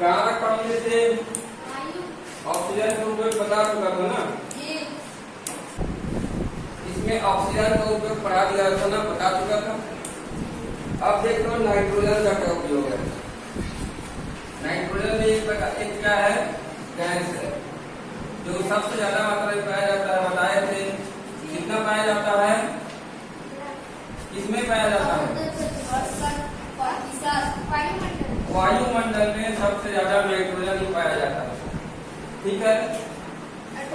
कहाँ रखा हमने से ऑक्सीजन का उपयोग बता चुका था ना, इसमें ऑक्सीजन का उपयोग पढ़ा दिया था ना, बता चुका था। अब देख लो नाइट्रोजन का क्या उपयोग है। नाइट्रोजन में एक क्या है, गैस है जो सबसे ज्यादा मात्रा में पाया जाता है। बताए थे कितना पाया जाता है, किसमें पाया जाता है, वायुमंडल में सबसे ज्यादा नाइट्रोजन ही पाया जाता है। ठीक है,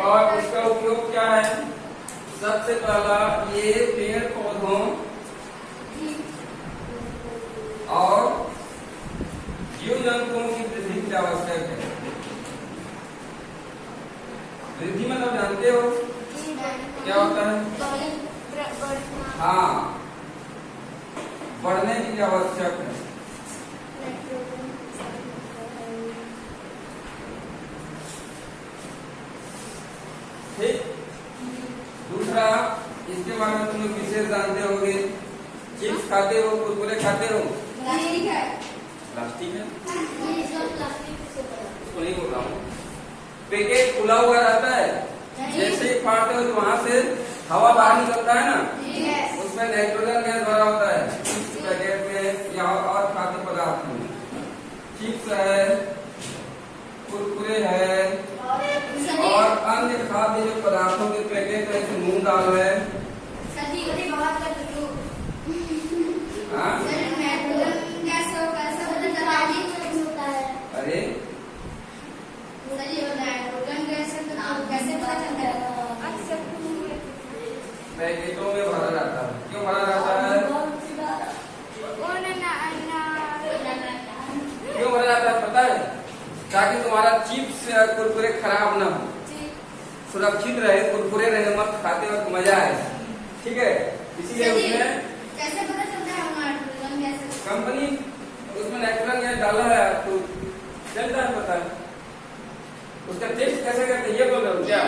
और उसका उपयोग क्या है, सबसे पहला ये पेड़ पौधों और जीव जंतुओं की वृद्धि की आवश्यक है। वृद्धि मतलब जानते हो क्या होता है, हाँ, बढ़ने की आवश्यक है। ठीक, दूसरा इसके बारे में तुम लोग विशेष जानते होगे, चिप्स खाते हो, कुरकुरे खाते हो, प्लास्टिक है, प्लास्टिक है, उसको नहीं बोल रहा हूँ। पैकेट खुला हुआ रहता है, जैसे ही फाड़ते हो तो वहां से हवा बाहर निकलता है ना, उसमें नाइट्रोजन गैस भरा होता है। चिप्स पैकेट में या और खाद्य पदार्थ में, चिप्स है, कुरकुरे है और अन्य खाद्य जो पदार्थों के पैकेट है, जैसे मूंग दाल है। अरे पैकेटों में भरा जाता है, क्यों भरा जाता है, क्यों भरा जाता है पता है, ताकि तुम्हारा चिप्स या कुरकुरे खराब ना हो, सुरक्षित रहे, कुरकुरे रहे, मत खाते वक्त मजा आए। ठीक है, इसीलिए उसमें कैसे पता चलता है नाइट्रोजन गैस, कंपनी उसमें नाइट्रोजन गैस डाला है तो चलता है पता है। उसका टेस्ट कैसे करते हैं ये बोल रहे हो क्या,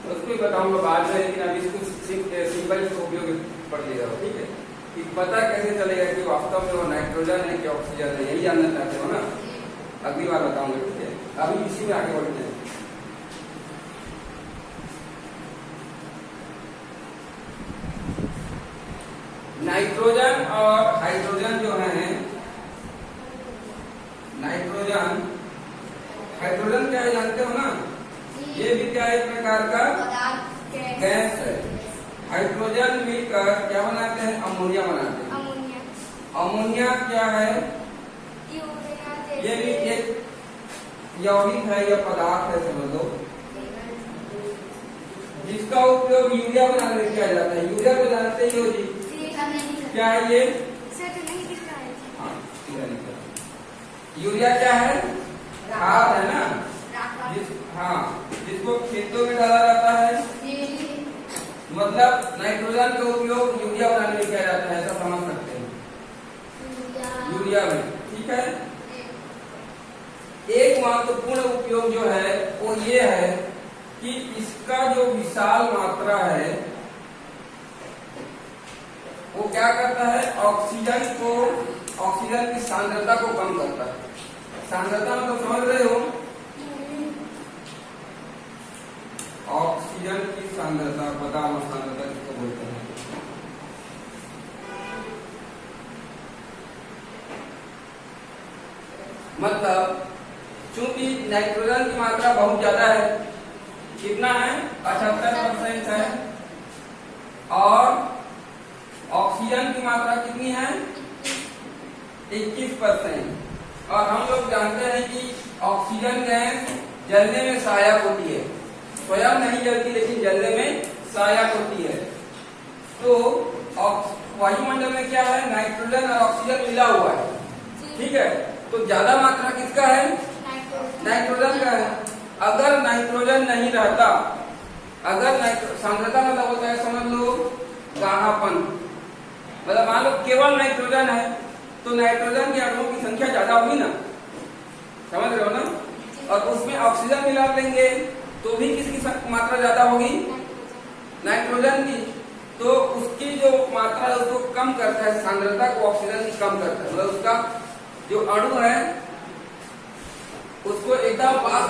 उसको भी बताऊंगा बाद में, लेकिन अभी इसको सिंपल उपयोग पढ़ लिया। ठीक है, कि पता कैसे चलेगा कि वास्तव में वो नाइट्रोजन है कि ऑक्सीजन है, यही जानना चाहते हो ना, अगली बार बताऊंगा। ठीक है, अभी इसी में आगे बढ़ते हैं। नाइट्रोजन और हाइड्रोजन जो है, नाइट्रोजन हाइड्रोजन क्या है जानते हो ना, ये भी क्या एक प्रकार का गैस है। हाइड्रोजन मिलकर क्या बनाते हैं, अमोनिया बनाते हैं। अमोनिया क्या है, ये भी एक यौगिक है या पदार्थ है समझ लो, जिसका उपयोग यूरिया बनाने में किया जाता है। यूरिया को जानते ही हो जी, क्या है ये, हाँ, यूरिया क्या है, खाद है ना, हाँ, जिसको खेतों में डाला जाता है। मतलब नाइट्रोजन का उपयोग यूरिया बनाने में किया जाता है, ऐसा समझ सकते हैं, यूरिया में। ठीक है, एक महत्वपूर्ण उपयोग जो है वो ये है कि इसका जो विशाल मात्रा है वो क्या करता है, ऑक्सीजन की सांद्रता को कम करता है। सांद्रता मतलब तो समझ रहे हो, ऑक्सीजन की सांद्रता, पता हो सांद्रता किसको बोलते हैं। मतलब चूंकि नाइट्रोजन की मात्रा बहुत ज्यादा है, कितना है, 75% है, और ऑक्सीजन की मात्रा कितनी है, 21%। और हम लोग जानते हैं कि ऑक्सीजन गैस जलने में सहायक होती है, स्वयं नहीं जलती लेकिन जलने में सहायक होती है। तो वायुमंडल में क्या है, नाइट्रोजन और ऑक्सीजन मिला हुआ है। ठीक है, तो ज्यादा मात्रा किसका है, नाइट्रोजन का है। अगर नाइट्रोजन नहीं रहता, अगर सांद्रता मतलब होता है समझ लो गाढ़ापन, मतलब मान लो केवल नाइट्रोजन है तो नाइट्रोजन के अणुओं की संख्या ज्यादा होगी ना, समझ रहे हो ना, और उसमें ऑक्सीजन मिला लेंगे तो भी किसकी मात्रा ज्यादा होगी, नाइट्रोजन की। तो उसकी जो मात्रा है उसको कम करता है, सांद्रता को ऑक्सीजन की कम करता है, मतलब उसका जो अणु है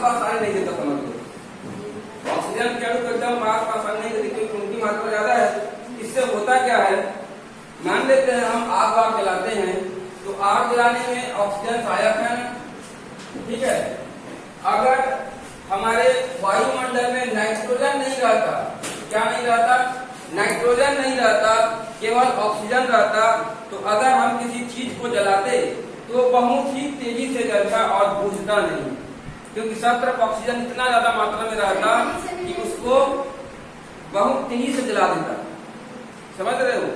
पास आने नहीं देता, समझ लो। ऑक्सीजन के अणु को एकदम पास आने नहीं देते क्योंकि उनकी मात्रा ज्यादा है। इससे होता क्या है, मान लेते हैं हम आग वाग जलाते हैं, तो आग जलाने में ऑक्सीजन सहायक है ना, ठीक है। अगर हमारे वायुमंडल में नाइट्रोजन नहीं रहता, क्या नहीं रहता, नाइट्रोजन नहीं रहता, केवल ऑक्सीजन रहता, तो अगर हम किसी चीज को जलाते तो बहुत ही तेजी से जलता और बुझता नहीं, क्योंकि सब तरफ ऑक्सीजन इतना ज्यादा मात्रा में रहता कि उसको बहुत तेजी से जला देता, समझ रहे हो।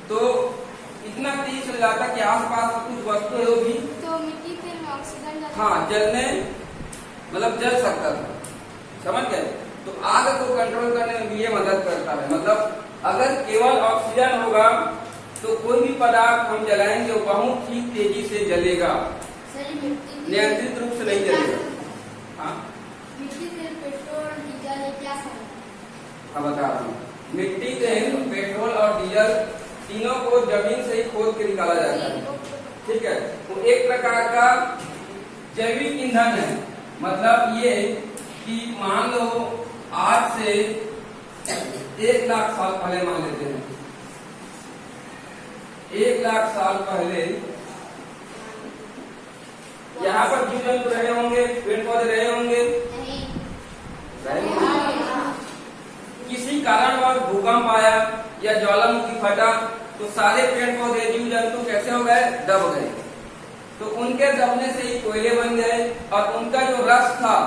तो इतना तेजी से जलाता कि आसपास कुछ वस्तु है वो भी तो मिट्टी में ऑक्सीजन हाँ जलने मतलब जल सकता था, समझ गए। तो आग को कंट्रोल करने में भी ये मदद करता है। मतलब अगर केवल ऑक्सीजन होगा तो कोई भी पदार्थ हम जलाएंगे वो बहुत ही तेजी से जलेगा, नियंत्रित रूप से नहीं जलेगा। हाँ मिट्टी, तेल, पेट्रोल, डीजल क्या हाँ बता रहा हूँ। मिट्टी, तेल, पेट्रोल और डीजल तीनों को जमीन से ही खोद के निकाला जाता है, ठीक है। तो एक प्रकार का जैविक ईंधन है। मतलब ये कि मान लो आज से 1 लाख साल पहले, मान लेते हैं 1 लाख साल पहले यहाँ पर जीव जंतु रहे होंगे, पेड़ पौधे रहे होंगे, किसी कारणवश भूकंप आया या ज्वालामुखी फटा तो सारे पेड़ पौधे जीव जंतु कैसे हो गए, दब गए। तो उनके दबने से ही कोयले बन गए और उनका जो रस था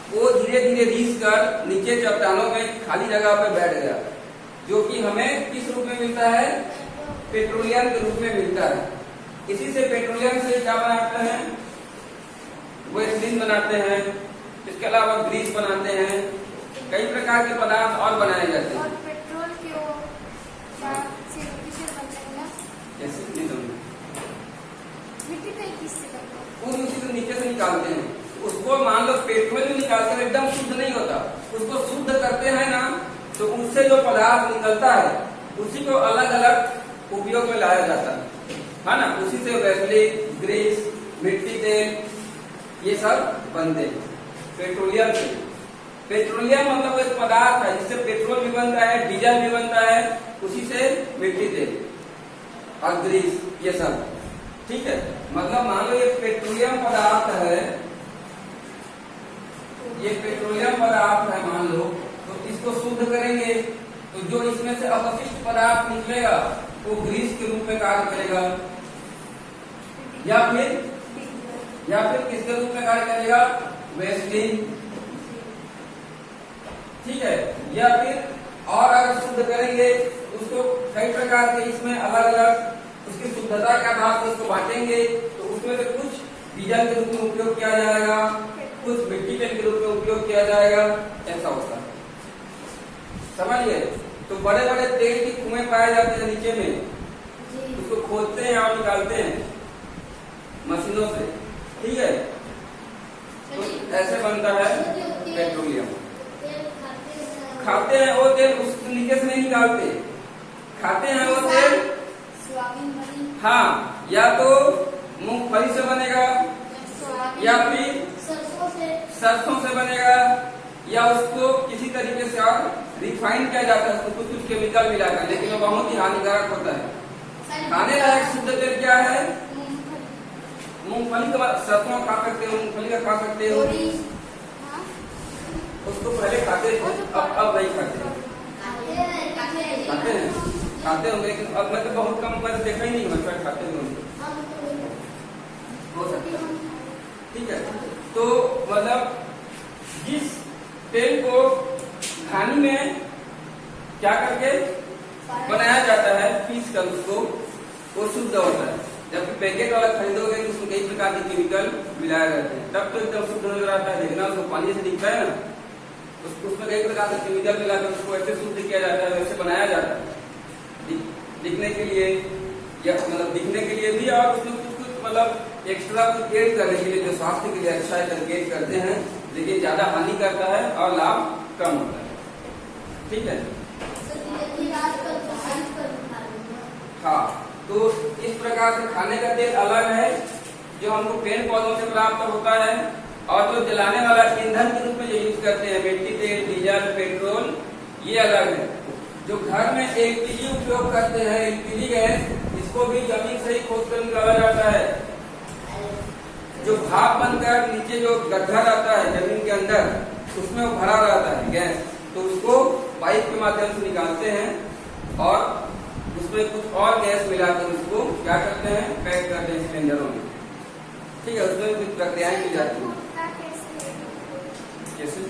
वो धीरे धीरे रिस कर नीचे चट्टानों में खाली जगह पर बैठ गया, जो कि हमें किस रूप में मिलता है, पेट्रोलियम के रूप में मिलता है। इसी से पेट्रोलियम से क्या बनाते हैं, गैसोलीन बनाते हैं, इसके अलावा ग्रीस बनाते हैं, कई प्रकार के पदार्थ और बनाए जाते हैं। और पेट्रोल क्यों जैसे मिट्टी का किससे करते हैं, पूरी उसी से नीचे से निकालते हैं। उसको मान लो पेट्रोल में निकालते हैं, एकदम शुद्ध नहीं होता, उसको शुद्ध करते हैं ना, तो उससे जो पदार्थ निकलता है उसी को अलग अलग उपयोग में लाया जाता है ना। उसी से गैसोलीन, ग्रीस, मिट्टी तेल ये सब बनते हैं पेट्रोलियम से। पेट्रोलियम मतलब एक पदार्थ है जिससे पेट्रोल भी बनता है, डीजल भी बनता है, उसी से मिट्टी तेल और ग्रीस ये सब, ठीक है। मतलब मान लो ये पेट्रोलियम पदार्थ है, ये पेट्रोलियम पदार्थ है मान लो, तो इसको शुद्ध करेंगे तो जो इसमें से अपशिष्ट पदार्थ निकलेगा वो ग्रीस के रूप में कार्य करेगा, या फिर किसके रूप में कार्य करेगा, गैसोलीन, ठीक है। या फिर और अगर शुद्ध करेंगे उसको कई प्रकार के इसमें अलग अलग उसकी शुद्धता के आधार पर उसको बांटेंगे, तो उसमें से कुछ डीजल के रूप में उपयोग किया जाएगा, कुछ मिट्टी तेल के रूप में उपयोग किया जाएगा, ऐसा होता है, समझिए। तो बड़े बड़े तेल की कुएं पाए जाते हैं नीचे में, उसको खोदते हैं और निकालते हैं मशीनों से, ठीक है। तो ऐसे बनता है पेट्रोलियम। खाते हैं वो तेल, उस नीचे से नहीं निकालते, खाते हैं वो तेल, हाँ, या तो मूंगफली से बनेगा, या फिर सरसों से बनेगा, या उसको किसी तरीके से और रिफाइन किया जाता है, उसको कुछ केमिकल मिलाकर, लेकिन वो बहुत ही हानिकारक होता है। खाने लायक शुद्ध तेल क्या है, मूंगफली का, सरसों खा सकते हो, मूंगफली का खा सकते हो, उसको पहले खाते थे, अब नहीं खाते खाते होंगे, लेकिन अब मैं तो बहुत कम, मैं देखा ही नहीं हूँ खाते होंगे, हो सकता है, ठीक है। तो मतलब जिस तेल को खाने में क्या करके बनाया जाता है, पीस कर उसको, वो शुद्ध होता है। जबकि पैकेट वाला खरीदोगे तो उसमें कई प्रकार के केमिकल मिलाए जाते हैं, तब तो एकदम शुद्ध नजर आता है। देखना उसको पानी से दिखता है ना, उसमें कई प्रकार के केमिकल मिलाकर उसको ऐसे शुद्ध किया जाता है, वैसे बनाया जाता है दिखने के लिए, या मतलब दिखने के लिए भी, और उसमें कुछ मतलब एक्स्ट्रा कुछ ऐड करने के लिए जो स्वास्थ्य के लिए अच्छा है करके करते हैं, लेकिन ज्यादा हानि करता है और लाभ कम होता है, ठीक है। हाँ, तो इस प्रकार से खाने का तेल अलग है जो हमको पेड़ पौधों से प्राप्त होता है, और जो जलाने वाला ईंधन के रूप में जो यूज करते हैं मिट्टी तेल डीजल पेट्रोल ये अलग है। जो घर में एलपीजी उपयोग करते हैं एलपीजी गैस इसको भी जमीन से ही खोद कर निकाला जाता है। जो भाप बनकर नीचे जो गड्ढा रहता है जमीन के अंदर उसमें वो भरा रहता है गैस तो उसको पाइप के माध्यम से निकालते हैं और उसमें कुछ और गैस मिलाकर उसको क्या करते हैं पैक करते हैं सिलेंडरों में। ठीक है उसमें कुछ प्रक्रियाएं की जाती हैं। कैसे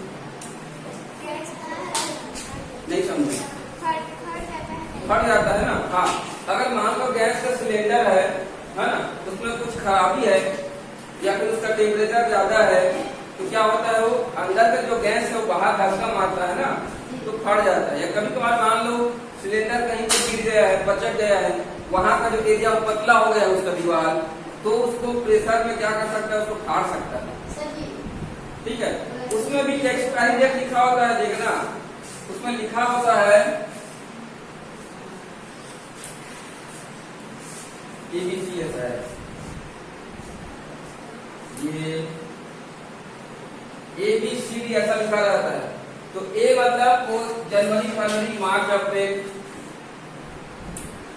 नहीं समझे फट जाता है ना। हाँ अगर मान लो गैस का सिलेंडर है ना उसमें कुछ खराबी है या फिर उसका टेम्परेचर ज्यादा है तो क्या होता है वो अंदर का जो गैस है वो बाहर धक्का मारता है ना तो फट जाता है। या कभी कभार मान लो सिलेंडर कहीं पर गिर गया है पचक गया है वहां का जो एरिया पतला हो गया है उसका दीवार तो उसको प्रेशर में क्या कर सकता है उसको फाड़ सकता है। ठीक है उसमें भी एक्सपायरी डेट लिखा होता है देखना उसमें लिखा होता है ABCS है ये ABCD ऐसा लिखा रहता है। तो A मतलब वो जनवरी फरवरी मार्च अप्रैल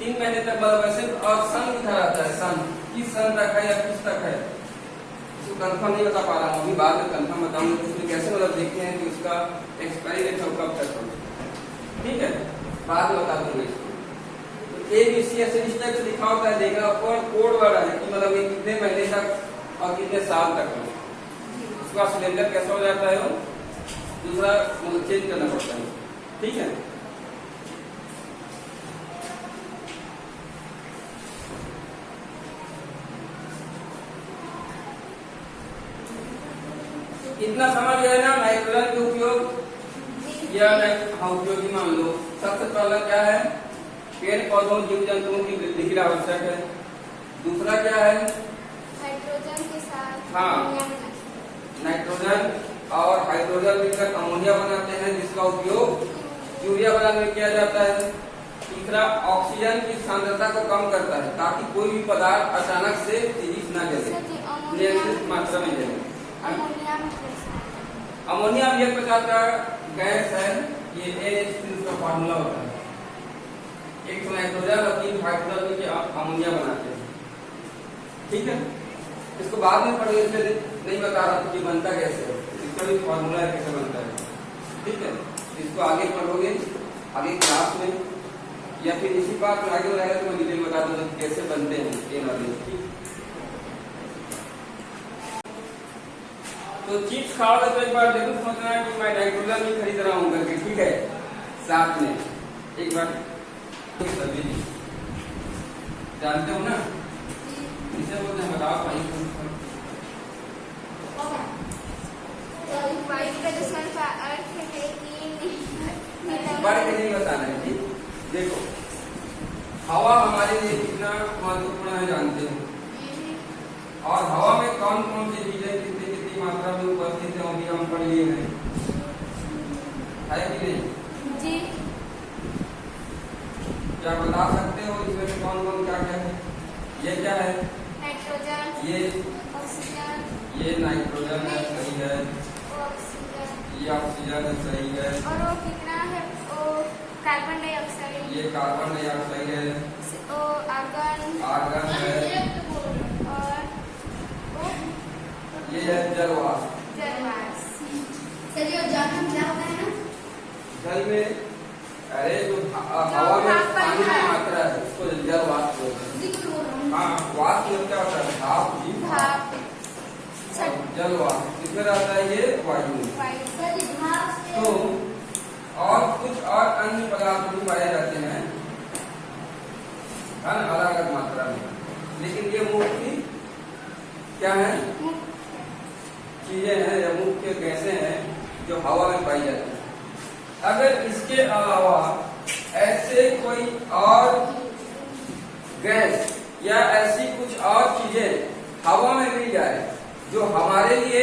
3 महीने तक मतलब वैसे और सन लिखा रहता है सन किस सन तक है या किस तक है इसको कंफर्म नहीं बता पा रहा हूँ अभी बाद में कंफर्म बताऊंगा कि उसमें कैसे मतलब देखते हैं कि उसका एक्सपायरी डेट कब तक हो। ठीक है बाद में बता दूंगा इसको। ABC ऐसे इस टाइप से लिखा होता है देखना और कोड वाला है कि मतलब ये कितने महीने तक और कितने साल तक है उसका सिलेंडर कैसा हो जाता है वो दूसरा मतलब चेंज करना पड़ता है। ठीक है इतना समझ गए ना नाइट्रोजन के उपयोग या उपयोगी मान लो। सबसे पहला क्या है पेड़ पौधों जीव जंतुओं की वृद्धि के लिए आवश्यक है। दूसरा क्या है हाइड्रोजन के साथ हाँ नाइट्रोजन और हाइड्रोजन मिलकर अमोनिया बनाते हैं जिसका उपयोग यूरिया बनाने में किया जाता है। तीसरा ऑक्सीजन की सांद्रता को कम करता है ताकि कोई भी पदार्थ अचानक से तेजी से न जले नियंत्रित मात्रा में जले। अमोनिया भी एक प्रकार का गैस है ये NH3 का फार्मूला होता है। एक नाइट्रोजन और 3 हाइड्रोजन मिलकर अमोनिया बनाते हैं। ठीक है इसको बाद में पढ़ेंगे इसलिए नहीं बता रहा कि बनता कैसे है इसका भी फार्मूला है कैसे बनता है। ठीक है इसको आगे पढ़ोगे आगे क्लास में या फिर इसी बात में आगे रहेगा तो मैं डिटेल बता दूंगा कैसे बनते हैं ये नॉलेज। तो चिप्स खाओगे तो एक बार जरूर सोचना है कि मैं नाइट्रोजन भी खरीद रहा हूँ करके। ठीक है साथ में एक बार सभी जानते हो ना इसे बोलते हैं बताओ भाई का अर्थ है कि बढ़ के नहीं बताना है। ठीक देखो हवा हमारे लिए कितना महत्वपूर्ण है जानते हो और हवा में कौन कौन सी चीजें कितनी कितनी मात्रा में उपस्थित है अभी हम पढ़ लिए हैं है कि नहीं जी क्या बता सकते हो इसमें से कौन कौन क्या क्या है। ये क्या है नाइट्रोजन ये ऑक्सीजन ये नाइट्रोजन है सही है ऑक्सीजन ये ऑक्सीजन है सही है और वो कितना है वो कार्बन डाइऑक्साइड ये कार्बन डाइऑक्साइड है वो आर्गन आर्गन है और वो ये है जल वाष्प। जलवाष्प। चलिए जल में क्या होता है ना जल में अरे जो हवा में पानी की मात्रा है उसको जल वाष्प बोलते हैं। हाँ वाष्प में क्या होता है भाप ही भाप जल वाष्प किसमें रहता है ये वायु में। तो और कुछ और अन्य पदार्थ भी पाए जाते हैं अलग अलग मात्रा में लेकिन ये मुख्य क्या है चीजें हैं या मुख्य गैसें हैं जो हवा में पाई जाती है। अगर इसके अलावा ऐसे कोई और गैस या ऐसी कुछ और चीजें हवा में मिल जाए जो हमारे लिए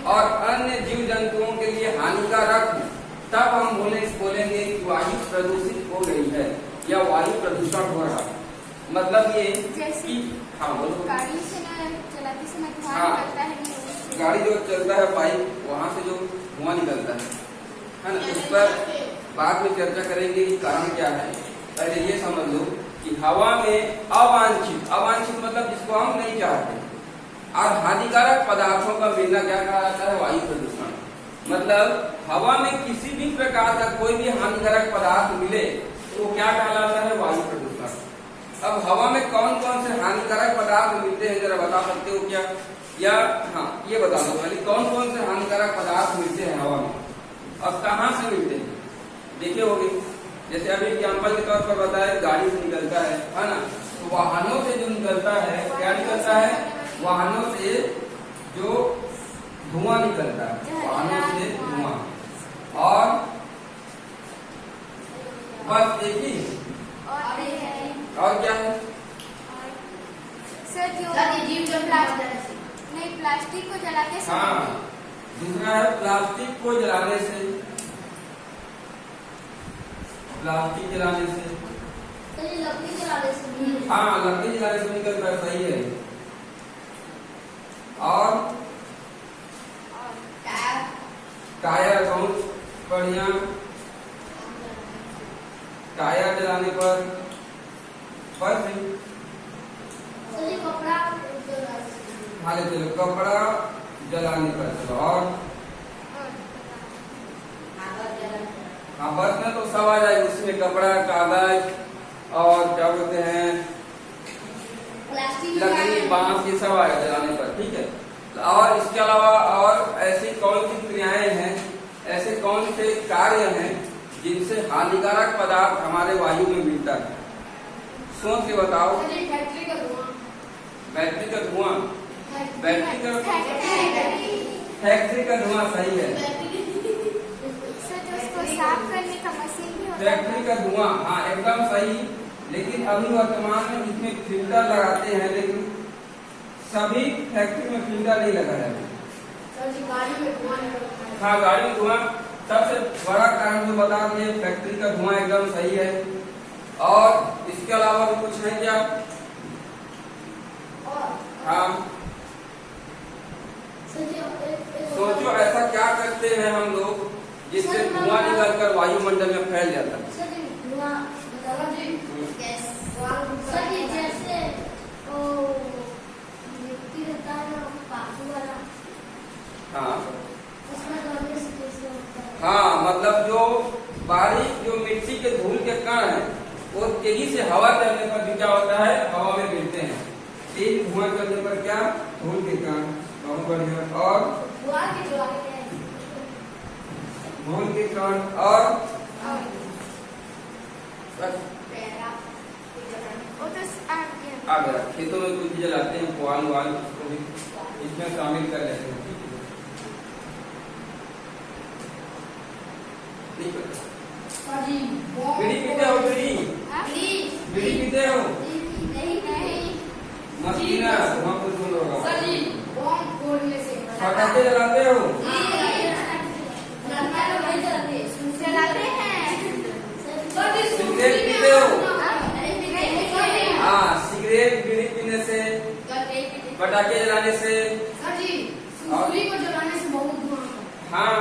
और अन्य जीव जंतुओं के लिए हानिकारक है तब हम बोलेंगे कि वायु प्रदूषित हो गई है या वायु प्रदूषण हो रहा है। मतलब ये जैसे कि हाँ बोलो गाड़ी से ना चलाते समय धुआं हाँ। निकलता है गाड़ी जो चलता है पाइप, वहां से जो धुआं निकलता है ना, उस पर बाद में चर्चा करेंगे कि कारण क्या है। पहले ये समझ लो कि हवा में अवांछित मतलब जिसको हम नहीं चाहते, और हानिकारक पदार्थों का मिलना क्या कहा जाता है, वायु प्रदूषण। मतलब हवा में किसी भी प्रकार का कोई भी हानिकारक पदार्थ मिले तो क्या कहलाता है, वायु प्रदूषण। अब हवा में कौन कौन से हानिकारक पदार्थ मिलते हैं, जरा बता सकते हो क्या? या हाँ, ये बता दो पहले कौन कौन से हानिकारक पदार्थ मिलते हैं हवा में, अब कहाँ से मिलते हैं, देखे होंगे। जैसे अभी एग्जाम्पल के तौर पर बताया, गाड़ी से निकलता है ना, तो वाहनों से जो निकलता है, क्या निकलता है, वाहनों से जो धुआं निकलता है, वाहनों से धुआं। और बस एक ही, और क्या है सर जो प्लास्टिक को जलाने से। हाँ, दूसरा है प्लास्टिक को जलाने से, प्लास्टिक जलाने से, लकड़ी जलाने से। हाँ लकड़ी जलाने से निकलता है, सही है। और टायर, बहुत बढ़िया, टायर जलाने पर, बस कपड़ा, हाँ चलो कपड़ा जलाने पर, चलो और हाँ बस में तो सब आ जाएगा, उसमें कपड़ा, कागज और क्या बोलते हैं, लकड़ी, बांस, ये सब आएगा जलाने पर, ठीक है। और इसके अलावा और ऐसी कौन सी क्रियाएं हैं, ऐसे कौन से कार्य हैं जिनसे हानिकारक पदार्थ हमारे वायु में मिलता है, सोच के बताओ। फैक्ट्री का धुआं, बैटरी का धुआं, फैक्ट्री का धुआं, सही है। उसको साफ करने का मशीन भी होता है। फैक्ट्री का धुआं, हाँ एकदम सही। लेकिन अभी वर्तमान में इसमें फिल्टर लगाते हैं, लेकिन सभी फैक्ट्री में फिल्टर नहीं लगा है। हाँ गाड़ी में धुआं सबसे बड़ा कारण जो बता दिए, फैक्ट्री का धुआं एकदम सही है। और इसके अलावा भी कुछ है क्या? हाँ सोचो ऐसा क्या करते हैं हम लोग जिससे धुआं निकलकर वायुमंडल में फैल जाता है। हाँ हाँ, मतलब जो बारीक जो मिट्टी के धूल के कण है वो तेजी से हवा चलने पर भी क्या होता है, हवा में गिरते हैं। तेज धुआं चलने पर क्या, धूल के कण, बहुत बढ़िया। और धूल के कण और आ गया, खेतों में कुछ जलाते हैं, पुआल वाल, उसको भी इसमें शामिल कर लेते हैं। बीड़ी पीते हो? बीड़ी पीते हो? मस्तीना धुआं कुछ होगा। पटाखे जलाते हो? सिगरेट पीते हो? हाँ, सिगरेट बीड़ी पीने से, पटाखे जलाने से, हाँ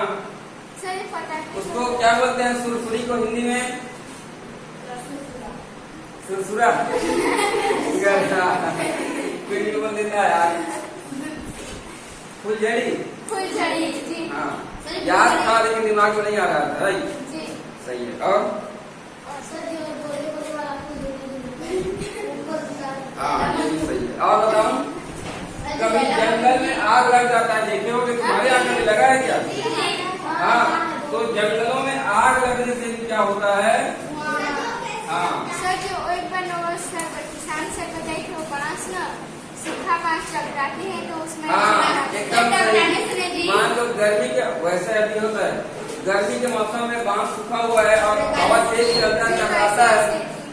उसको क्या बोलते हैं, सुरसुरी को हिंदी में? सुरसुरा। कोई बोल देता है यार, फुलझड़ी। हाँ याद था लेकिन दिमाग में नहीं आ रहा था। सही है। और हाँ ये भी सही है। और बताओ, कभी जंगल में आग लग जाता है, देखे हो कि तुम्हारे आंगन में लगा है क्या? हाँ, तो जंगलों में आग लगने से क्या होता है? हाँ सर जो एक बार किसान सर को देखे हो बांस ना, सूखा बांस चढ़ाते हैं तो उसमें एकदम सही। मान लो गर्मी के, वैसे अभी होता है गर्मी के मौसम में बांस सूखा हुआ है और हवा तेज चलता है, चढ़ाता है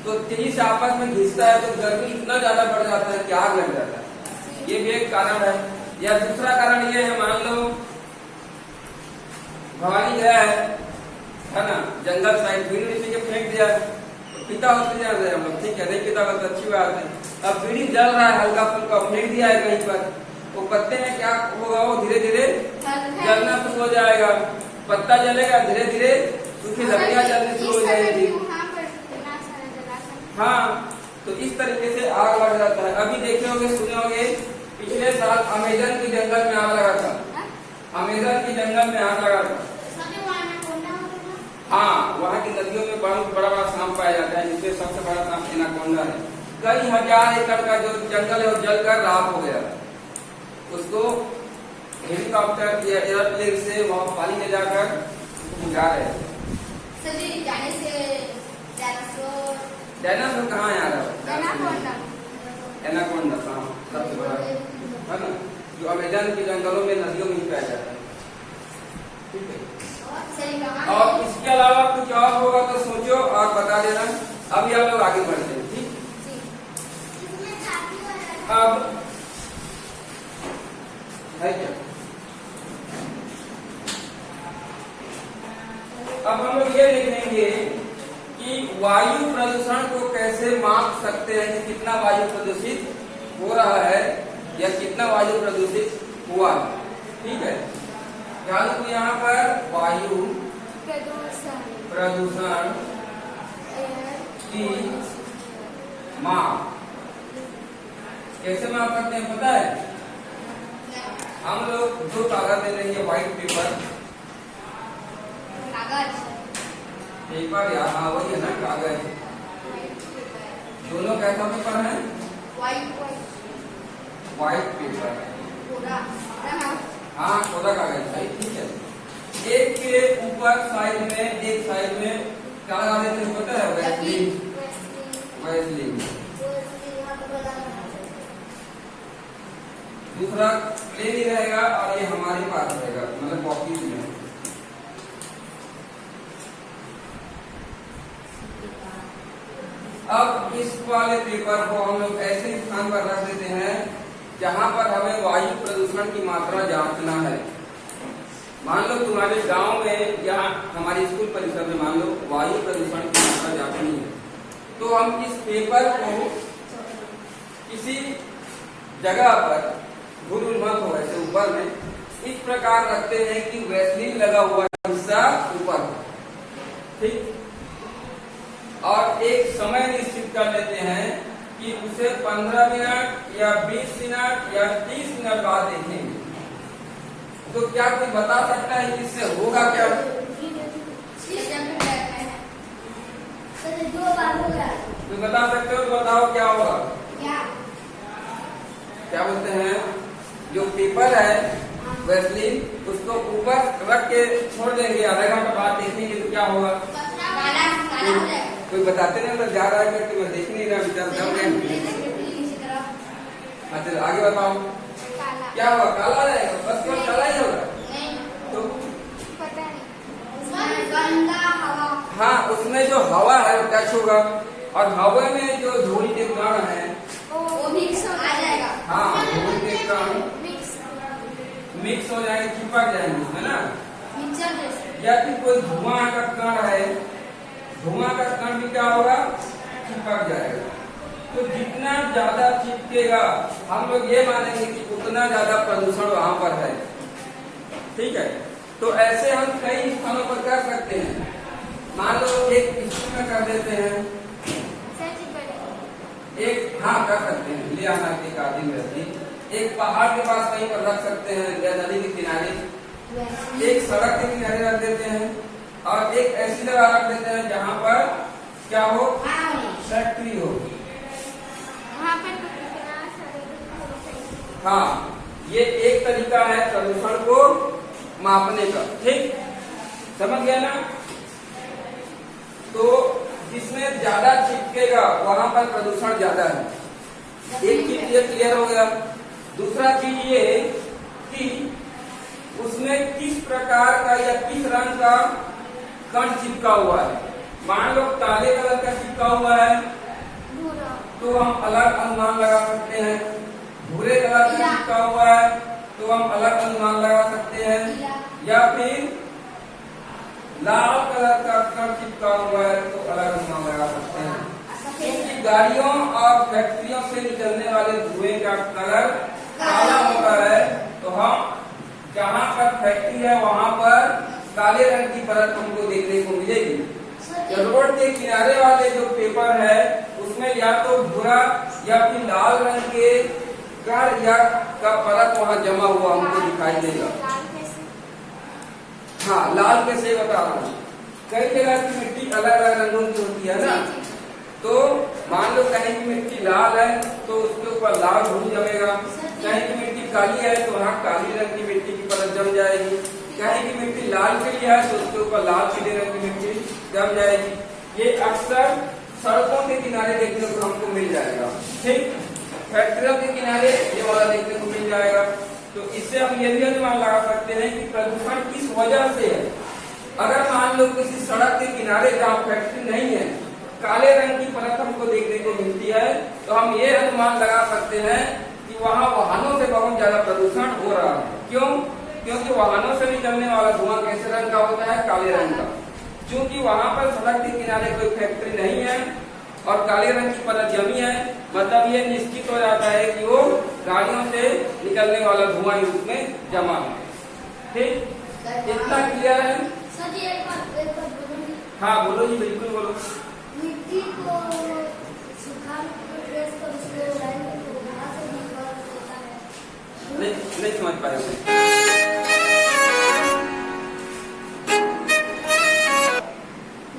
तो तेजी से आपस में घिसता है, तो गर्मी इतना ज्यादा बढ़ जाता है कि आग लग जाता है। ये भी एक कारण है। या दूसरा कारण ये है, मान लो भवानी गया है ना, जंगल साइड, बीड़ी पी के फेंक दिया, पिता होते जाते हैं हम लोग, ठीक है, नहीं पिता तो अच्छी बात है। अब बीड़ी जल रहा है, हल्का फुल्का फेंक दिया है कहीं पर, तो पत्ते में क्या होगा, वो धीरे धीरे जाएगा, पत्ता जलेगा, धीरे धीरे सूखी लकड़ियां जलनी शुरू हो जाएगी। हाँ, तो इस तरीके से आग लग जाता है। अभी देखे होंगे, सुने होंगे, पिछले साल अमेजन के जंगल में आग लगा था। अमेजन के जंगल में आग लगा था। हाँ, वहाँ की नदियों में बहुत बड़ा बड़ा सांप पाया जाता है, जिसमें सबसे बड़ा सांप एनाकोंडा है। कई हजार एकड़ का जो जंगल है वो जलकर राख हो गया। उसको हेलीकॉप्टर या एयरप्लेन से वहाँ पानी ले जाकर बुझा रहे हैं। डायनासोर कहाँ आ रहा है? एनाकोंडा सांप सबसे बड़ा है ना, जो अमेजन के जंगलों में नदियों में ही पाया जाता है। ठीक है, और इसके अलावा कुछ और होगा तो सोचो और बता देना। अभी आप लोग आगे बढ़ते हैं। ठीक, अब है क्या, अब हम लोग ये देखेंगे कि वायु प्रदूषण को कैसे माप सकते हैं कि कितना वायु प्रदूषित हो रहा है या कितना वायु प्रदूषित हुआ। ठीक है, ध्यान दो, यहाँ पर वायु प्रदूषण की माप कैसे माप सकते हैं पता है? हम लोग दो कागज ले लेंगे, व्हाइट पेपर पेपर या हाँ वही है ना कागज। दोनों कैसा पेपर है? व्हाइट पेपर, हाँ कोरा कागज है। ठीक है, एक के ऊपर साइड में, एक साइड में क्या लगा देते हैं पता है? वैसलीन। वैसलीन। दूसरा प्लेन ही रहेगा और ये हमारे पास रहेगा, मतलब पॉकेट में। अब इस वाले पेपर को हम लोग ऐसे स्थान पर रख देते हैं जहां पर हमें वायु प्रदूषण की मात्रा जांचना है। मान लो तुम्हारे गांव में या हमारे स्कूल परिसर में मान लो वायु प्रदूषण की मात्रा जांचनी है, तो हम इस पेपर को किसी जगह पर, धूल मत हो ऐसे ऊपर में, इस प्रकार रखते हैं कि वैसलीन लगा हुआ हिस्सा ऊपर। ठीक, और एक समय निश्चित कर लेते हैं कि उसे 15 मिनट या 20 मिनट या 30 मिनट बाद देखेंगे। तो क्या कोई बता सकता है इससे होगा क्या? कोई बता सकते हो तो बताओ क्या होगा? क्या बोलते हैं, जो पेपर है वैसलीन, उसको ऊपर रख के छोड़ देंगे, आधा घंटा बाद देखेंगे तो क्या होगा? कोई बताते नहीं, मतलब जा रहा है करके मैं देख नहीं रहा, विचार जम गए। अच्छा आगे बताओ क्या होगा? काला रहेगा, बस केवल काला ही होगा। तो पता नहीं, हाँ, उसमें जो हवा है वो टच होगा और हवा में जो धूल के कण है वो मिक्स हो जाएगा। हाँ, धूल के कण मिक्स हो जाएंगे, चिपक जाएंगे उसमें ना। या फिर कोई धुआं का कण है, धुआं का कण भी क्या होगा? चिपक जाएगा। तो जितना ज्यादा चिपकेगा हम लोग ये मानेंगे कि उतना ज्यादा प्रदूषण वहां पर है। ठीक है, तो ऐसे हम कई स्थानों पर कर सकते हैं। मान लो एक स्कूल में कर देते हैं, एक हाँ कर सकते हैं, ले आना के आदि में, एक पहाड़ के पास कहीं पर रख सकते हैं या नदी के किनारे, एक सड़क के किनारे रख देते हैं और एक ऐसी जगह रख देते हैं जहाँ पर क्या हो? फैक्ट्री हो। वहाँ पर हाँ, ये एक तरीका है प्रदूषण को मापने का। ठीक, समझ गया ना? तो जिसमें ज्यादा चिपकेगा वहां पर प्रदूषण ज्यादा है। एक चीज ये क्लियर हो गया। दूसरा चीज ये कि उसमें किस प्रकार का या किस रंग का कण चिपका हुआ है। मान लो काले कलर का चिपका हुआ है तो हम अलग अनुमान लगा सकते हैं, भूरे कलर का चिपका हुआ है तो हम अलग अनुमान लगा सकते हैं, या फिर लाल कलर का कण चिपका हुआ है तो अलग अनुमान लगा सकते हैं। क्योंकि गाड़ियों और फैक्ट्रियों से निकलने वाले धुएं का कलर काला होता है तो हम जहाँ पर फैक्ट्री है वहाँ पर काले रंग की परत हमको देखने को मिलेगी। रोड के किनारे वाले जो पेपर है उसमें या तो भूरा या फिर लाल रंग के कण या का परत वहाँ जमा हुआ हमको दिखाई देगा। हाँ, लाल कैसे बता रहा हूँ, कई जगह की मिट्टी अलग अलग रंगों की होती है ना। तो मान लो कहीं की मिट्टी लाल है तो उसके ऊपर लाल धूल जमेगा, कहीं की मिट्टी काली है तो वहाँ काली रंग की मिट्टी की परत जम जाएगी, कहीं की मिट्टी लाल पीली है तो उसके ऊपर लाल पीले रंग की मिट्टी जम जाएगी। ये अक्सर सड़कों के किनारे देखने को हमको मिल जाएगा। ठीक, फैक्ट्रियों के किनारे ये वाला देखने को मिल जाएगा। तो इससे हम ये भी अनुमान लगा सकते हैं कि प्रदूषण किस वजह से है। अगर मान लो किसी सड़क के किनारे जहाँ फैक्ट्री नहीं है काले रंग की परत हमको देखने को मिलती है, तो हम ये अनुमान लगा सकते हैं कि वहाँ वाहनों से बहुत ज्यादा प्रदूषण हो रहा है। क्यों? क्योंकि वाहनों से निकलने वाला धुआं कैसे रंग का होता है? काले रंग का। क्योंकि वहाँ पर सड़क के किनारे कोई फैक्ट्री नहीं है और काले रंग की परत जमी है, मतलब ये निश्चित हो जाता है कि वो गाड़ियों से निकलने वाला धुआं उसमें जमा है। ठीक, इतना क्लियर है? सर जी एक बात बोलूंगी। हाँ बोलो जी, बिल्कुल बोलो। मिट्टी को सुखा प्रेस कर उसको लाइन को घास से निकाल देता है। नहीं समझ पाए।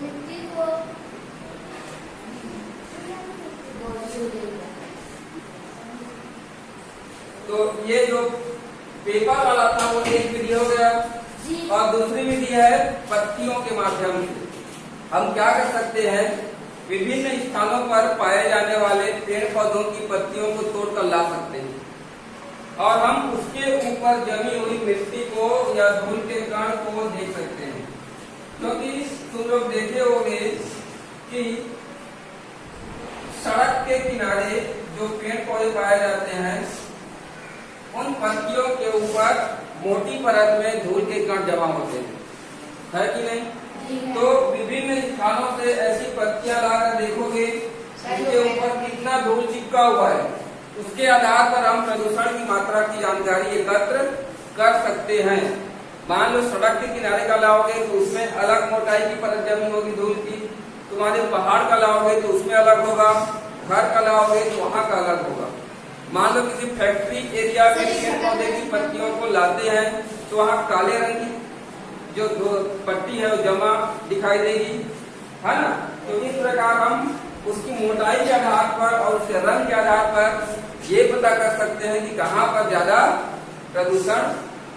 मिट्टी को तो ये जो पेपर वाला था वो एक विधि हो गया और दूसरी विधि है पत्तियों के माध्यम से। हम क्या कर सकते हैं, विभिन्न स्थानों पर पाए जाने वाले पेड़ पौधों की पत्तियों को तोड़कर ला सकते हैं और हम उसके ऊपर जमी हुई मिट्टी को या धूल के कण को देख सकते हैं। क्योंकि तुम लोग देखे होंगे कि सड़क के किनारे जो पेड़ पौधे पाए जाते हैं उन पत्तियों के ऊपर मोटी परत में धूल के कण जमा होते हैं, है कि नहीं? तो विभिन्न स्थानों से ऐसी पत्तियां लाकर देखोगे उनके ऊपर कितना धूल चिपका हुआ है, उसके आधार पर हम प्रदूषण की मात्रा की जानकारी एकत्र कर सकते हैं। मान लो सड़क के किनारे का लाओगे तो उसमें अलग मोटाई की परत जमी होगी धूल की, तुम्हारे पहाड़ का लाओगे तो उसमें अलग होगा, घर का लाओगे तो वहाँ का अलग होगा। मान लो किसी फैक्ट्री एरिया में पेड़ पौधे की पत्तियों को लाते हैं तो वहाँ काले रंग की जो पट्टी है वो जमा दिखाई देगी, है ना। तो इस प्रकार हम उसकी मोटाई के आधार पर और उसके रंग के आधार पर ये पता कर सकते हैं कि कहाँ पर ज्यादा प्रदूषण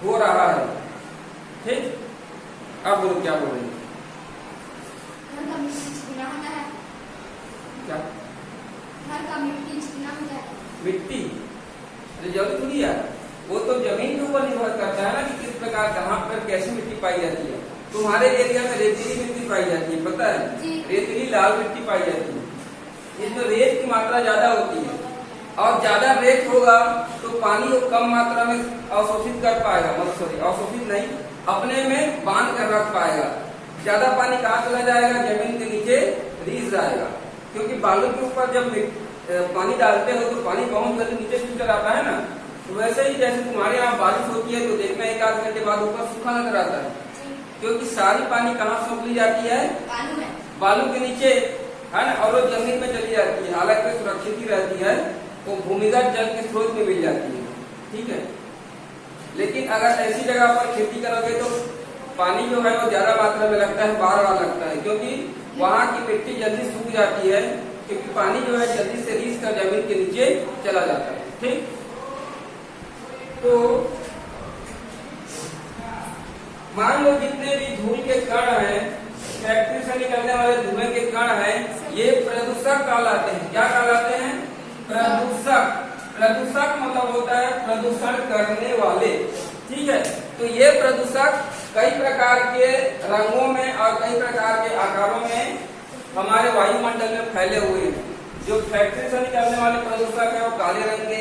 हो रहा है। ठीक, अब बोलो क्या बोल रहे हैं? क्या मिट्टी? अरे जरूर थोड़ी है, वो तो जमीन के ऊपर निर्भर करता है ना कि किस प्रकार कहाँ पर कैसी मिट्टी पाई जाती है। तुम्हारे एरिया में रेतीली मिट्टी पाई जाती है, पता है? रेतीली लाल मिट्टी पाई जाती है। इसमें रेत की मात्रा ज्यादा होती है और ज्यादा रेत होगा तो पानी को कम मात्रा में अवशोषित कर पाएगा, मतलब अवशोषित नहीं, अपने में बांध कर रख पाएगा। ज्यादा पानी कहाँ चला जाएगा? जमीन के नीचे रिस जाएगा। क्योंकि बालू के ऊपर जब पानी डालते हो तो पानी बहुत जल्दी नीचे चल आता है ना। तो वैसे ही जैसे तुम्हारे यहाँ बारिश होती है तो देखना एक आध घंटे बाद ऊपर सूखा नजर आता है, क्योंकि सारी पानी कहाँ सोख ली जाती है? बालू के नीचे, है ना। और वो जमीन में चली जाती है, हालांकि सुरक्षित ही रहती है, वो भूमिगत जल के स्रोत में मिल जाती है। ठीक है, लेकिन अगर ऐसी जगह पर खेती करोगे तो पानी जो है वो ज्यादा मात्रा में लगता है, बार बार लगता है, क्योंकि वहाँ की मिट्टी जल्दी सूख जाती है, क्योंकि पानी जो है जल्दी से रीस कर जमीन के नीचे चला जाता है। ठीक, तो मान लो जितने भी धूल के कण हैं, फैक्ट्री से निकलने वाले धुएं के कण हैं, ये प्रदूषक कहलाते हैं। क्या कहलाते हैं? प्रदूषक। प्रदूषक मतलब होता है प्रदूषण करने वाले। ठीक है, तो ये प्रदूषक कई प्रकार के रंगों में और कई प्रकार के आकारों में हमारे वायुमंडल में फैले हुए हैं। जो फैक्ट्री से निकलने वाले प्रदूषक है वो काले रंग के,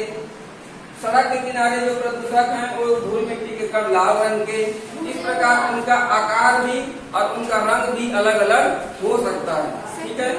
सड़क के किनारे जो प्रदूषक हैं वो धूल मिट्टी के कण लाल रंग के। इस प्रकार उनका आकार भी और उनका रंग भी अलग अलग हो सकता है। ठीक है।